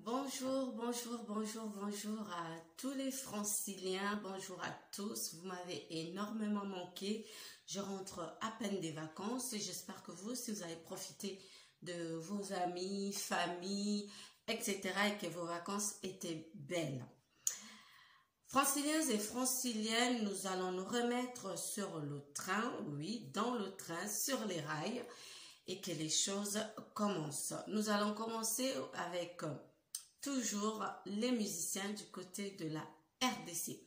Bonjour, bonjour, bonjour, bonjour à tous les franciliens, bonjour à tous, vous m'avez énormément manqué, je rentre à peine des vacances et j'espère que vous aussi vous avez profité de vos amis, familles, etc. et que vos vacances étaient belles. Franciliens et franciliennes, nous allons nous remettre sur le train, oui, dans le train, sur les rails et que les choses commencent. Nous allons commencer avec toujours les musiciens du côté de la RDC.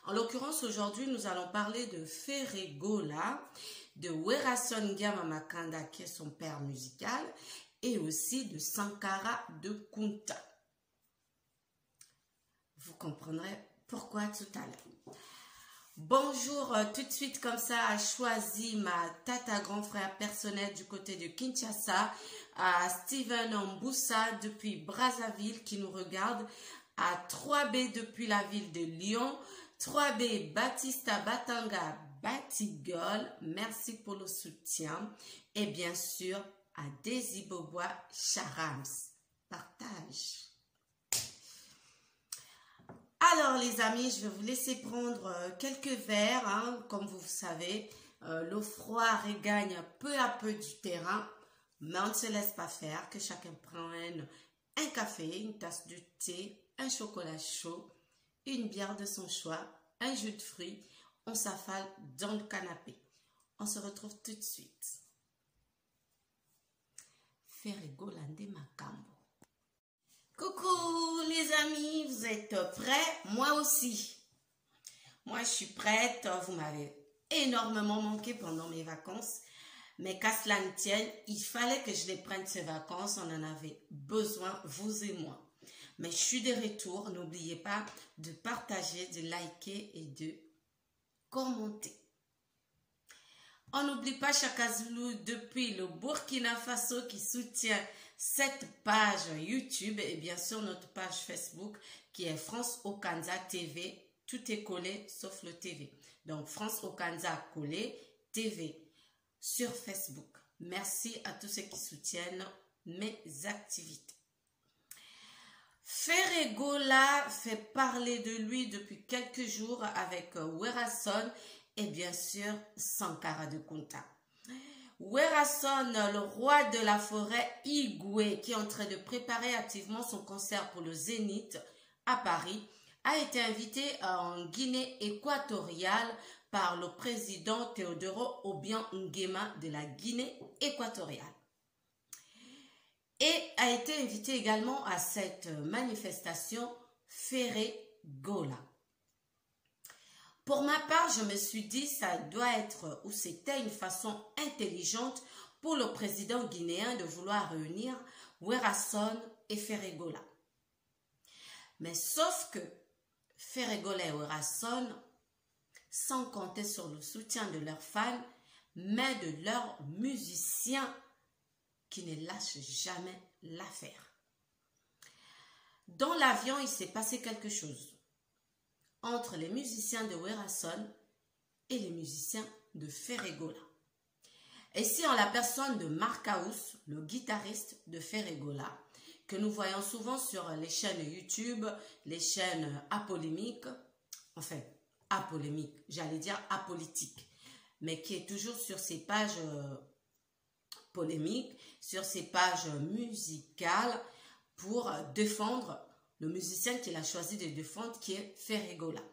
En l'occurrence, aujourd'hui, nous allons parler de Ferregola, de Werason Makanda, qui est son père musical, et aussi de Sankara de Kunta. Vous comprendrez pourquoi tout à l'heure. Bonjour, tout de suite comme ça a choisi ma tata grand frère personnel du côté de Kinshasa, à Steven Mboussa depuis Brazzaville qui nous regarde, à 3B depuis la ville de Lyon, 3B Batista Batanga Batigol, merci pour le soutien, et bien sûr à Desi Bobois Charams. Partage. Alors les amis, je vais vous laisser prendre quelques verres, hein. Comme vous savez, le froid regagne peu à peu du terrain, mais on ne se laisse pas faire, que chacun prenne un café, une tasse de thé, un chocolat chaud, une bière de son choix, un jus de fruits, on s'affale dans le canapé. On se retrouve tout de suite. Ferregola nde makambo. Coucou les amis, vous êtes prêts? Moi aussi. Moi je suis prête, vous m'avez énormément manqué pendant mes vacances. Mais qu'à cela ne tienne, il fallait que je les prenne ces vacances, on en avait besoin, vous et moi. Mais je suis de retour, n'oubliez pas de partager, de liker et de commenter. On n'oublie pas Chaka Zulu depuis le Burkina Faso qui soutient cette page YouTube et bien sûr notre page Facebook qui est France Okanza TV. Tout est collé sauf le TV. Donc France Okanza collé TV sur Facebook. Merci à tous ceux qui soutiennent mes activités. Ferregola fait parler de lui depuis quelques jours avec Werason et bien sûr Sankara de Kunta. Werason, le roi de la forêt Igwe, qui est en train de préparer activement son concert pour le Zénith à Paris, a été invité en Guinée équatoriale par le président Teodoro Obiang Nguema de la Guinée équatoriale. Et a été invité également à cette manifestation Ferregola. Pour ma part, je me suis dit ça doit être ou c'était une façon intelligente pour le président guinéen de vouloir réunir Werason et Ferregola. Mais sauf que Ferregola et Werason, sans compter sur le soutien de leurs fans, mais de leurs musiciens qui ne lâchent jamais l'affaire. Dans l'avion, il s'est passé quelque chose entre les musiciens de Werason et les musiciens de Ferregola. Et si en la personne de Marcaus, le guitariste de Ferregola, que nous voyons souvent sur les chaînes YouTube, les chaînes apolémiques, enfin apolémiques, j'allais dire apolitiques, mais qui est toujours sur ces pages polémiques, sur ces pages musicales pour défendre le musicien qu'il a choisi de défendre, qui est Ferregola.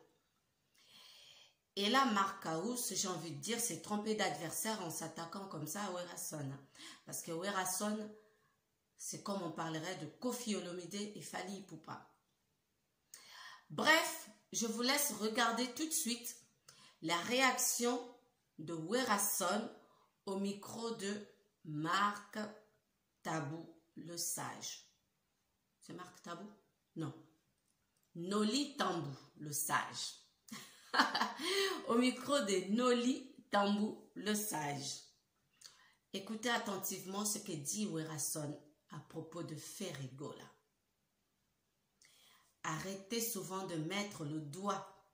Et là, Marcaus, j'ai envie de dire, s'est trompé d'adversaire en s'attaquant comme ça à Werason. Parce que Werason, c'est comme on parlerait de Koffi Olomide et Fally Ipupa. Bref, je vous laisse regarder tout de suite la réaction de Werason au micro de Marc Tabou, le sage. C'est Marc Tabou? Non. Noli Tambou, le sage. Au micro de Noli Tambou, le sage. Écoutez attentivement ce que dit Werason à propos de Ferregola. Arrêtez souvent de mettre le doigt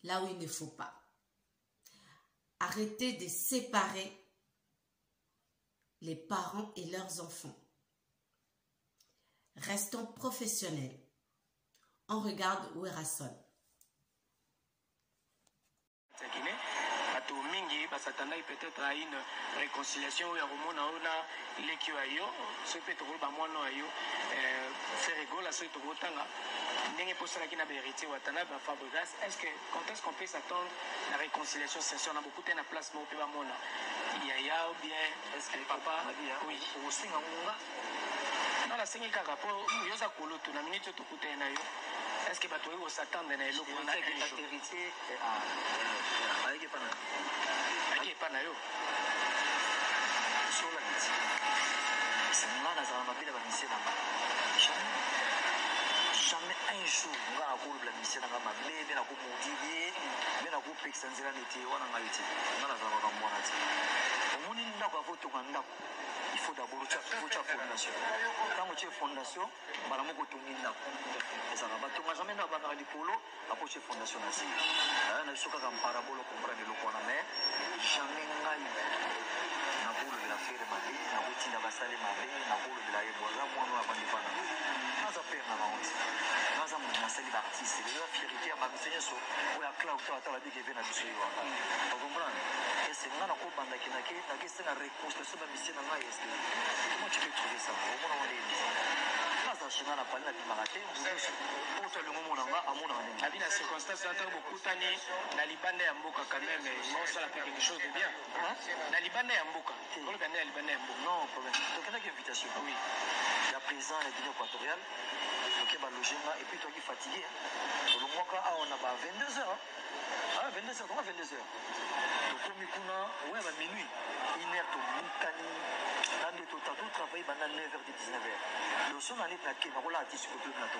là où il ne faut pas. Arrêtez de séparer les parents et leurs enfants. Restons professionnels. On regarde Werason. S'attendait peut-être à une réconciliation où il y a un les qui ayo ce pétrole ba moi non ayo faire rigolo à ce que tu tanga n'est pas ça qui n'a pas hérité watana ba Fabregas. Est-ce que quand est-ce qu'on peut s'attendre à la réconciliation? C'est sûr on a beaucoup de place mais on peut pas mona il y a ou bien est-ce que papa oui au singa munga non la singa kaka po yo za koloto na minute to kutena yo. Est-ce que bato yo s'attendre na eloko na hérité avec pana pana yo sur la vie c'est là dans un mobile va mission jamais un jour on va avoir la mission dans ma bébé na ko motiver mais na ko pexanzira neti wana ngayiti ngana za ba mwana ti omuni ndako avoto nganda il faut d'abord faire fondation quand tu es fondation bala moko tongi ndako ezala bato jamais na bana likolo akoche fondation na si na soka ka parabolo comprendre le kona mais jamais ngai na bolo de la faire mabe na botinda basale mabe na bolo de la yeboza mwana wa bandifana naza père na honte naza mon sali artiste de la fierté ma mission so ou ya cloud to atala big event na biso yo on comprend et c'est ngana ko banda kinake na kese na reconstruction ba mission na ngai est-ce que comment tu peux trouver ça au moins on est naza china na pali na bimarate pour tout le moment nga amona na abi na circonstance ata beaucoup tani na libanda ya mboka quand même on ça la fait quelque chose de bien na libanda ya mboka ko le banda ya libanda ya mboka non problème donc on a une invitation oui la président de Guinée équatoriale ok ba logement et puis toi qui fatigué le mois quand on a ba 22h 22h comment 22h donc comme kuna ouais ba minuit 1h to mukani nande to tatou travailler ba 9h de 19h le son année na ke ba ko la artiste ko to na to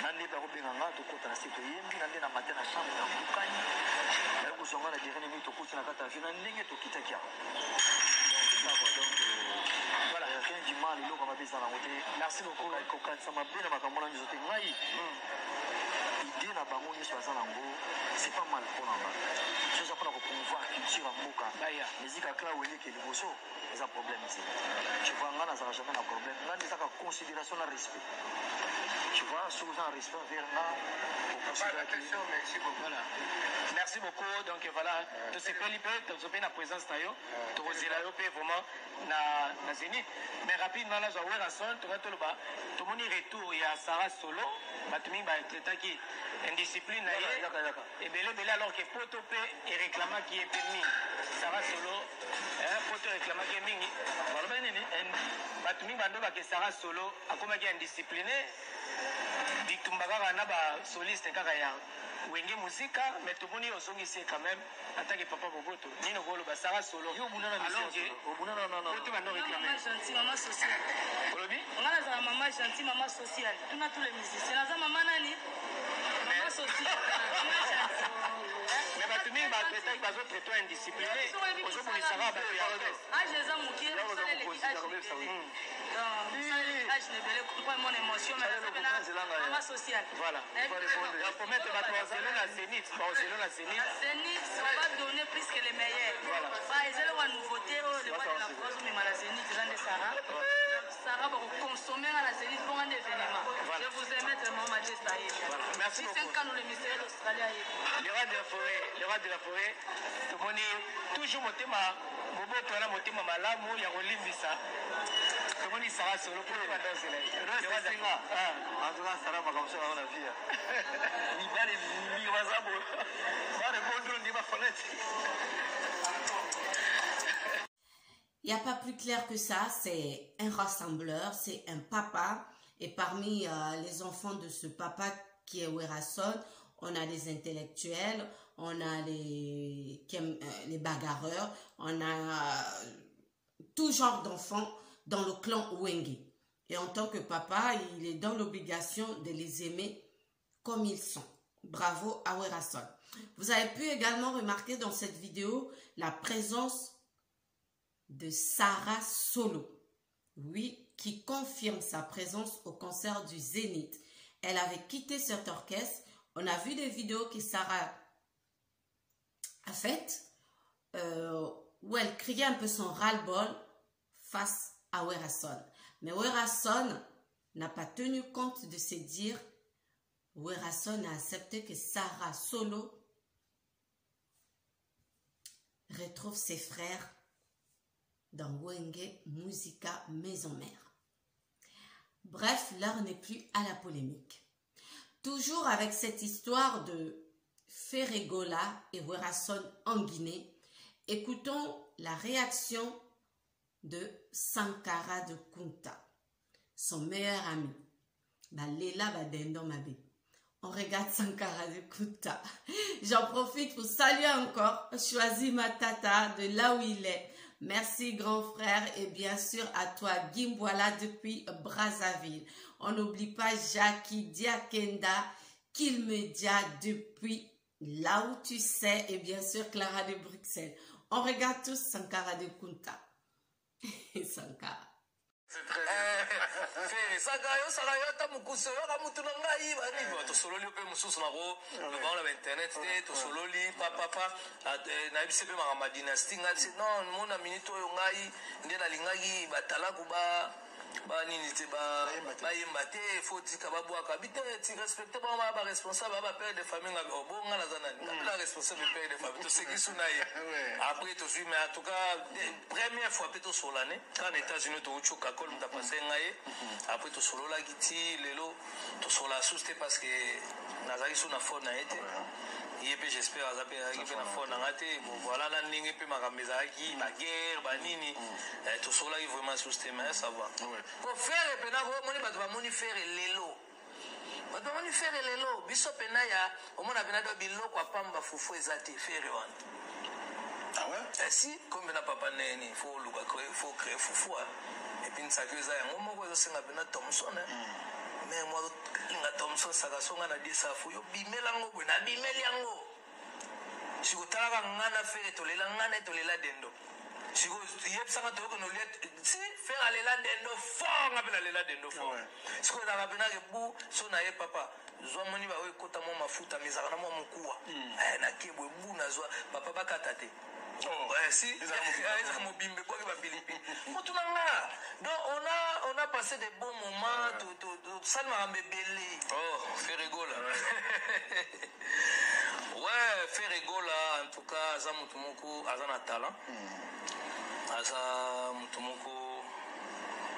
nande ba ko benga to kota na site yembi nande na matin na chambre na mukani na ko songa na dernière minute to ko na kata fina ndenge to kitakia donc voilà rien du mal il a besoin de monter merci beaucoup quand ça m'a bien ma caméra nous était ngai idée na bango ni soit zango c'est pas mal pour nous chose à prendre pour pouvoir culture mboka musique à cla wele ke liboso c'est un problème ici tu vois ngana ça jamais un problème ngana ça ka considération na respect tu vois souvent un respect vers là merci beaucoup voilà merci beaucoup donc voilà de ces pelipes de bien la présence tayo to rozela yo pe vraiment na Zénith mais rapidement là j'aurais raison to to ba to moni retour ya Sarah Solo batumi ba traiter qui indiscipline na ye et belé alors que poto pe et réclama qui est permis Sarah Solo poto réclama qui mingi voilà ben nini batumi bando ba que Sarah Solo akoma qui indiscipliné ditumbaka na ba soliste kaka ya wenge musika mais tout moni osongisi quand même en tant que papa boboto nino golo ba Sarah Solo yo bunana mission bunana non tu vas non réclamer maman gentille maman sociale olobi on a la maman gentille maman sociale tout na tous les musiciens la maman nani maman sociale mais batumi ba peut-être ba autres toi indiscipliné aujourd'hui Sarah ba ya ah je za mukie je ne vais pas mon émotion mais maman sociale voilà il faut mettre la Zénith la Zénith on va donner plus que les meilleurs voilà ils ont une nouveauté le roi de la France mais la Zénith grande Sarah va consommer à la Zénith pour un événement je vous aime être maman Destaï merci beaucoup 5 ans le mystère d'Australie le roi de la forêt tout le monde toujours motema bobo tona motema malamu ya kolimbisa tomoni Sarah Solo pour les vacances là singa en tout cas Sarah comme ça on a vu ni bale ni wazabo bale mondro ni ba fenêtre. Il n'y a pas plus clair que ça, c'est un rassembleur, c'est un papa. Et parmi les enfants de ce papa qui est Werason, on a des intellectuels, on a les bagarreurs, on a tout genre d'enfants dans le clan Wenge. Et en tant que papa, il est dans l'obligation de les aimer comme ils sont. Bravo à Werason. Vous avez pu également remarquer dans cette vidéo la présence de Sarah Solo. Oui, qui confirme sa présence au concert du Zénith. Elle avait quitté cet orchestre. On a vu des vidéos que Sarah a faites où elle criait un peu son ras-le-bol face à Werason. Mais Werason n'a pas tenu compte de ses dires, Werason a accepté que Sarah Solo retrouve ses frères dans Wenge Musica Maison Mère. Bref, l'heure n'est plus à la polémique. Toujours avec cette histoire de Ferregola et Werason en Guinée, écoutons la réaction de Sankara de Kunta, son meilleur ami. Balela Badendo Mabe. On regarde Sankara de Kunta. J'en profite pour saluer encore Choisi Matata de là où il est. Merci grand frère et bien sûr à toi Gimbwala depuis Brazzaville. On n'oublie pas Jackie Diakenda Kilmedia depuis là où tu sais et bien sûr Clara de Bruxelles. On regarde tous Sankara de Kunta. Sankara. Sakayo ta mukuso yoka mutu na ngai bani to sololi pe mususu nako ba na internet te to sololi papa na bisepe ma dynastie ngati non mona minito yo ngai ndena lingaki batala kuba ba nini te ba yemba te faut ka ba boaka bite ti respecter ba responsable ba père de famille nga bonga na zanani la responsable père de famille to sekisu na ye après to suis mais en tout cas première fois peut to solane quand les États-Unis to uchuka kol mta passé ngai après to solola giti lelo to sola souste parce que nazaki suna fond na été yepe j'espère azape akipe na fond na ngate bon voilà na ningi pe makameza aki la guerre ba nini to sola qui vraiment souste mais ça va pour faire pena ko moni bato ba moni faire lelo bato moni faire lelo biso pena ya omona pena do biloko apamba fufu ezate faire wan ah ouais si comme na papa neni faut luka faut créer fufu et puis nsaki za yango moko zo senga pena Thomson mais moi inga Thomson saka songa na disafu yo bimelango bo na bimeli yango sikutaka ngana faire tolela ngana tolela dendo siko yebsanga to ko no let si faire alela dendo fort ngapela lela dendo fort siko na kapena ke bu so na ye papa zwa moni ba we kota mo mafuta mizaka na mo mokuwa na kebwe bu na zwa papa bakata te si ils ont bimbe quoi va bilipi motunanga donc on a passé des bons moments to salma mbebeli Ferregola ouais Ferregola en tout cas aza mutu moko aza na talent aza mutu moko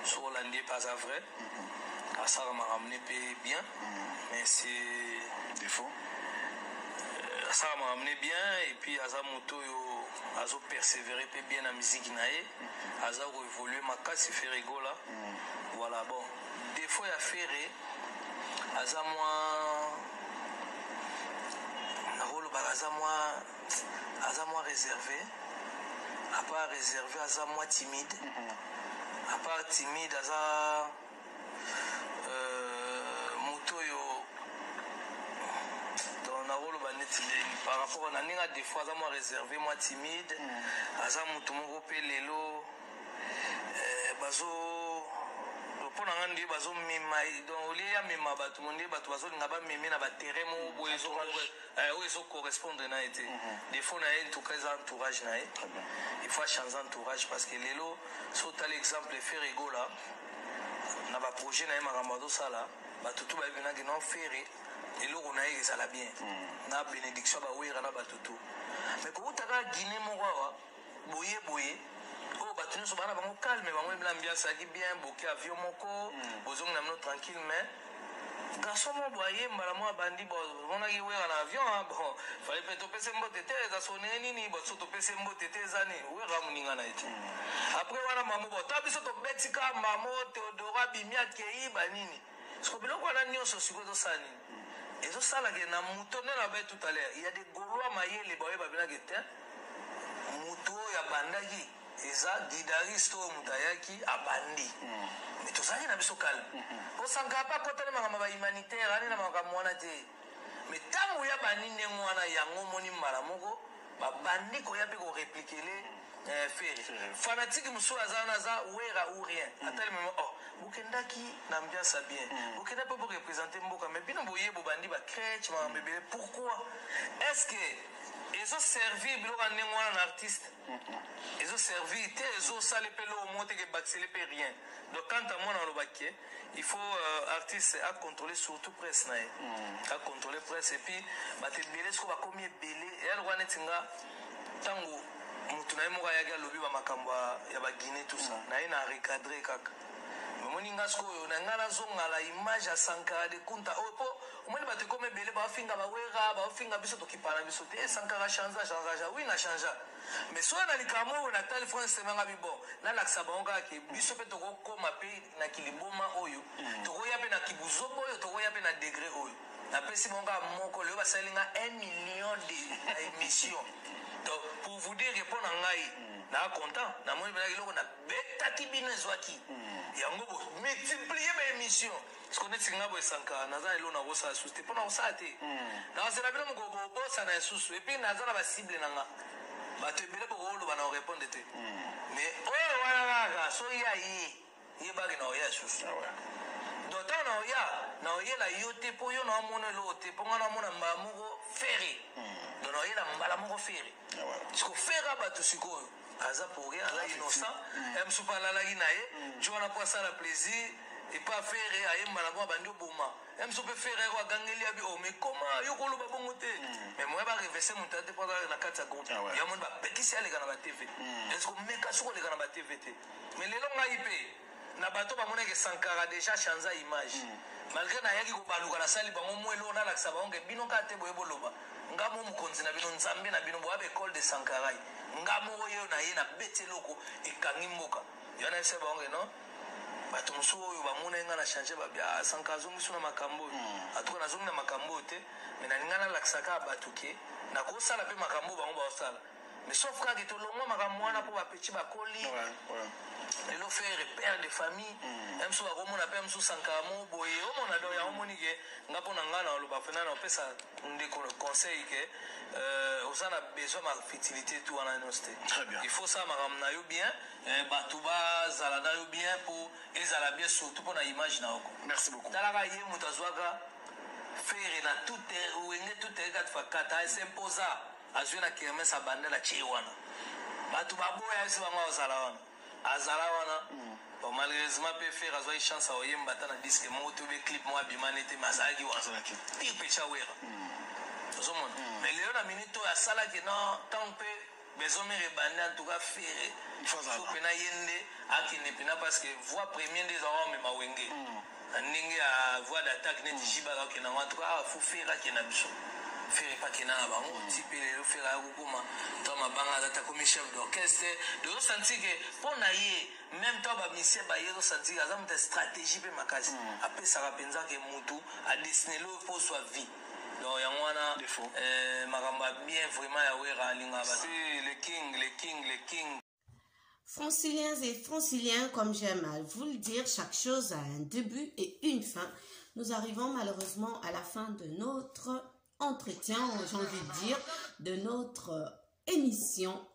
sur l'andie pas à vrai ça m'a ramené bien mais c'est défaut ça m'a ramené bien et puis aza moto yo azo persévérer peu bien la musique nae aza évoluer makasi Ferregola voilà bon défaut ya Ferre aza moi na rôle ba aza moi réservé à part réservé aza moi timide à part timide aza moto yo par rapport à Nanga des fois moi réservé moi timide aza mutu moko pe lelo bazo pona ngandi bazo mima donc oli ya mima batu monde batu bazo ngaba mimi na ba terrain mo boezo correspondre na été des fois na en tout cas entourage na il faut changer entourage parce que lelo so tal exemple Ferregola na ba projet na makambo sala batu tu ba bina que non Ferre et là on a eu ça la bien na bénédiction ba wera na batutu mais ko utaka Guinée moko boye oh batunu so bana bango calme bango l'ambiance qui bien boké avion moko bozong na tranquille mais garçon mo boye mbala mo bandi bo on a eu wera na avion bon fallait peut to pese mbote te za sonné nini bo so to pese mbote te zani wera muninga na iti après wana mamu bo to biso to betika mamo Theodora bimia kei banini so biloko wana nyonso sikozo sani et ça ça là que na muto na ba tout à l'heure il y a des gaulois mayele ba ba bina que muto ya bandaki eza guitariste o mutayaki abandi mais tout ça na biso calme ko sanga pa ko tele mama ba humanitaire ani na maka mwana te mais tango ya banine mwana yango moni mara moko ba bandi ko ya pe ko répliquer Ferre fanatique muso azana za wera ou rien à tel moment bukendaki na ambiance bien bukenda peut représenter mboka mais bino boye bobandi ba crèche ma bébé pourquoi est-ce que ils ont servi biloko ndengwana na artiste ils ont servi te ils ont salé pelo monte que baxele pe rien donc quand à moi dans le baquet il faut artiste à contrôler surtout presse na à contrôler presse et puis bato ebele siko bakomi ebele eya lokwa neti nga ntango motu na ye moko ayaki alobi bamakambo ya baguinée tout ça na ye na recadre kaka omoni nga sikoyo na nga nazongala image ya Sankara de Kunta oyo mpo omoni bato ekomi ebele baofinga bawera baofinga biso tokipana biso te Sankara changea oui na changea mais soki na likambo oyo natali france semanga bibon nalakisa bango kaka ke biso mpe tokokoma mpe na kiliboma oyo tokoya mpe na kibuzobo oyo tokoya mpe na degré oyo napesi bango kaka moko lelo basali nga 1 million de émission donc pour vous dire répondre na ngai na content na moni bela kiloko na betaki bino ezwaki yango bo multiplier ba émission parce que neti nga bo Sankara naza elo na kosa susu te mpona kosala te na kosela bino moko bosa na esusu epuis naza na basible na nga bato ebele bokoloba na orépondre te mais oyo wana kaka soki ya yebaki na oya susu donc ntango na oya na oyela yo te mpo yo na omona eloko te mpo nga na omona mbala moko fere donc na oyela mbala moko fere parceque fere bato sikoyo aza pour rien aza innocent mosusu mpe alalaki na ye ti wana mpo asala plaisir epa afere ayemba na bo abandi oboma mosusu mpe fere yako agangeli abi o mais koma yo koloba bongo te mais moya bareverse moto ate mpo azalaki na kati ya groupe ya moni bapekisi aleka na batv eske omeka soki oleka na batv te mais lelo ngai mpe na bato bamonaki Sankara déjà chanza image malgré nayaki kobaluka nasali bango mo elo nalakisa bango ke bino kaka te boye boloba nga mo mokonzi na bino nzambe na bino boya baekole de Sankara nga moko oyo na ye na beti eloko ekangi mboka yo na yebisa bango non bato mosusu oyo bamona nga na change babia Sankara azongisu na makambo oyo atuka nazongi na makambo oyo te mais nalinga nalakisa kaka bato ke nakosala mpe makambo bango baosala mais sauf kaka tolongwa makambo wana mpo bapeti bakoli lelo faire père de famille mosusu bakomona mpe mosusu Sankara mo boye omona do yango omoni ke nga mpo na nga na oloba fena na opesa ndeko conseil ke oza na besoin ma fertilité tu wana nyonso te il faut sala makambo na yo bien bato bazala na yo bien mpo ezala bien surtout mpo na image na yoko merci beaucoup talaka ye moto azwaka fere na tute wenge tute kati fakata esimposa azwi na kermes abandela tie wana bato baboya esi bango azala wana azala wana bon malheureusement mpe fere azwaki chance aoyemba ata na diske moko to be clip moko abimani te mais azalaki wana pire pecha wera ozomona mais lelo na minute oyo asalaki no ntango mpe bezomere ebandi en tout cas fere so mpena ye nde akende mpena parce que voix premier nde ezaka omema wenge na ndenge ya voix d'attaque neti jibaka okenda ngo en tout cas fo fere akenda biso fere mpe akenda na bango ti mpe lelo fere akokoma to mabanga azata komi chef d'orchestre tozosanti ke mpo na ye même to bamisie baye tosanti ke aza moto ya stratégie mpe makasi apesaka mpenza ke motu adesine leo mpo ozwa vie donc yango wana makambo ya bien vraiment ya wera alinga basi le king. Franciliens et franciliens, comme j'aime à vous le dire, chaque chose a un début et une fin. Nous arrivons malheureusement à la fin de notre entretien, j'ai envie de dire, de notre émission.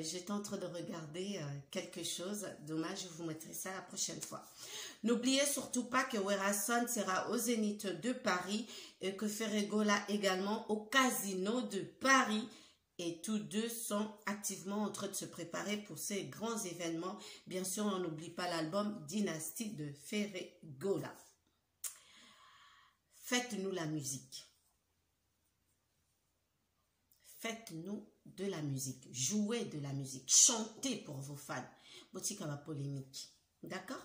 J'étais en train de regarder quelque chose. Dommage, je vous mettrai ça la prochaine fois. N'oubliez surtout pas que Werason sera au Zénith de Paris et que Ferregola également au Casino de Paris. Et tous deux sont activement en train de se préparer pour ces grands événements. Bien sûr, on n'oublie pas l'album Dynastie de Ferregola. Faites-nous la musique. Faites-nous de la musique. Jouez de la musique. Chantez pour vos fans. Botika va polémique. D'accord?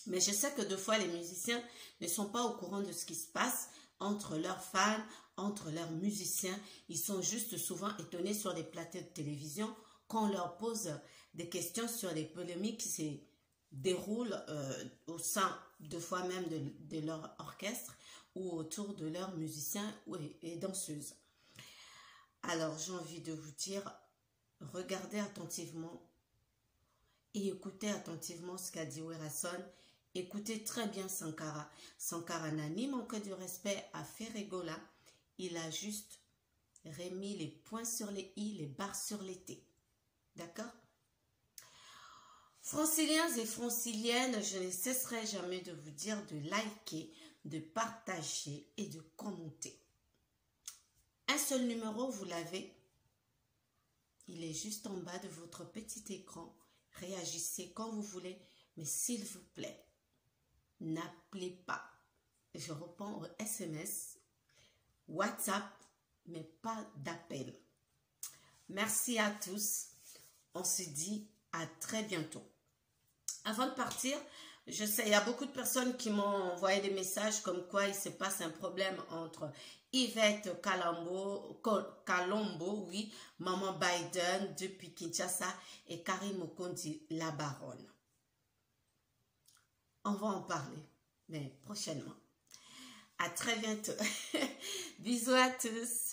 Mais je sais que deux fois, les musiciens ne sont pas au courant de ce qui se passe entre leurs fans, entre leurs musiciens. Ils sont juste souvent étonnés sur les plateaux de télévision quand on leur pose des questions sur les polémiques qui se déroulent au sein, deux fois même, de leur orchestre ou autour de leurs musiciens et danseuses. Alors, j'ai envie de vous dire, regardez attentivement et écoutez attentivement ce qu'a dit Werason. Écoutez très bien Sankara. Sankara n'a ni manqué de respect à Ferregola. Il a juste remis les points sur les i, les barres sur les t. D'accord? Franciliens et franciliennes, je ne cesserai jamais de vous dire de liker, de partager et de commenter. Un seul numéro, vous l'avez. Il est juste en bas de votre petit écran. Réagissez quand vous voulez, mais s'il vous plaît, n'appelez pas. Je réponds au SMS, WhatsApp, mais pas d'appel. Merci à tous. On se dit à très bientôt. Avant de partir, je sais, il y a beaucoup de personnes qui m'ont envoyé des messages comme quoi il se passe un problème entre Yvette Kalombo, oui, Maman Biden depuis Kinshasa et Karim Okondi, la baronne. On va en parler, mais prochainement. À très bientôt. Bisous à tous.